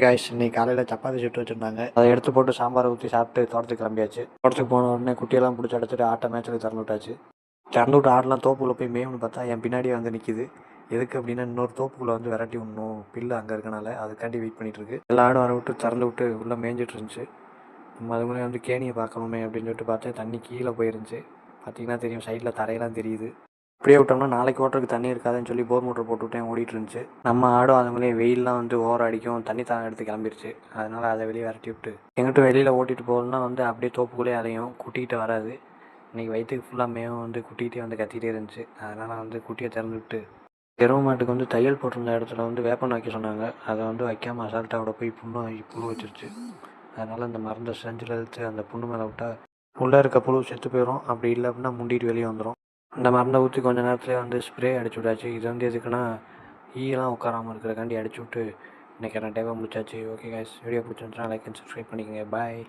Guys இன்னைக்கு காலையில் சப்பாத்தி சுட்டு வச்சுருந்தாங்க. அதை எடுத்து போட்டு சாம்பாரை ஊற்றி சாப்பிட்டு தோட்டத்துக்கு கிளம்பியாச்சு. தோட்டத்துக்கு போன உடனே குட்டியெல்லாம் பிடிச்சி அடைச்சிட்டு ஆட்டை மேட்ச்சில் திறந்து விட்டாச்சு. திறந்து விட்டு ஆடெலாம் தோப்புக்குள்ளே போய் மேய்னு பார்த்தா என் பின்னாடியே வந்து நிற்கிது. எதுக்கு அப்படின்னா இன்னொரு தோப்புக்குள்ளே வந்து விரட்டி விடணும், பில்லு அங்கே இருக்கனால அதுக்காண்டி வெயிட் பண்ணிகிட்ருக்கு. எல்லா ஆடும் வர விட்டு திறந்து விட்டு உள்ளே மேய்ஞ்சிட்டு இருந்துச்சு. அது மாதிரி வந்து கேணியை பார்க்கணுமே அப்படின்னு சொல்லிட்டு பார்த்தேன். தண்ணி கீழே போயிருந்துச்சு. பார்த்தீங்கன்னா தெரியும், சைடில் தரையெல்லாம் தெரியுது. இப்படியே விட்டோம்னா நாளைக்கு ஓட்டுறதுக்கு தண்ணி இருக்காதுன்னு சொல்லி போர் மோட்டர் போட்டு விட்டேன், ஓடிட்டு இருந்துச்சு. நம்ம ஆடும் அதுங்களே வெயிலெலாம் வந்து ஓரம் அடிக்கும், தண்ணி தாகம் எடுத்து கிளம்பிருச்சு. அதனால் அதை வெளியே விரட்டி விட்டு எங்கிட்ட வெளியில் ஓட்டிகிட்டு போகணுன்னா வந்து அப்படியே தோப்புக்குள்ளே அலையும், குட்டிகிட்ட வராது. இன்றைக்கி வயிற்றுக்கு ஃபுல்லாக மேவும் வந்து குட்டிகிட்டே வந்து கத்திகிட்டே இருந்துச்சு. அதனால் வந்து குட்டியை திறந்து விட்டு எருவு மாட்டுக்கு வந்து தையல் போட்டிருந்த இடத்துல வந்து வேப்பம் வைக்க சொன்னாங்க. அதை வந்து வைக்காமல் அசால்ட்டாவோட போய் புழு வச்சிருச்சு. அதனால் அந்த மருந்தை செஞ்சில் இழுத்து அந்த புண்ணு மேலே விட்டால் உள்ளே இருக்க புழு செத்து போயிடும். அப்படி இல்லை அப்படின்னா முண்டிட்டு வெளியே வந்துடும். இந்த மருந்தை ஊற்றி கொஞ்சம் நேரத்துலேயே வந்து ஸ்ப்ரே அடிச்சு விட்டாச்சு. இது வந்து எதுக்குன்னா ஈயெல்லாம் உட்காராமல் இருக்கிறக்காண்டி அடிச்சு விட்டு இன்றைக்கி 2 டேவாக முடிச்சாச்சு. ஓகே கைஸ், வீடியோ பிடிச்சிருந்துச்சுன்னா லைக் அண்ட் சப்ஸ்கிரைப் பண்ணிக்கோங்க. பாய்.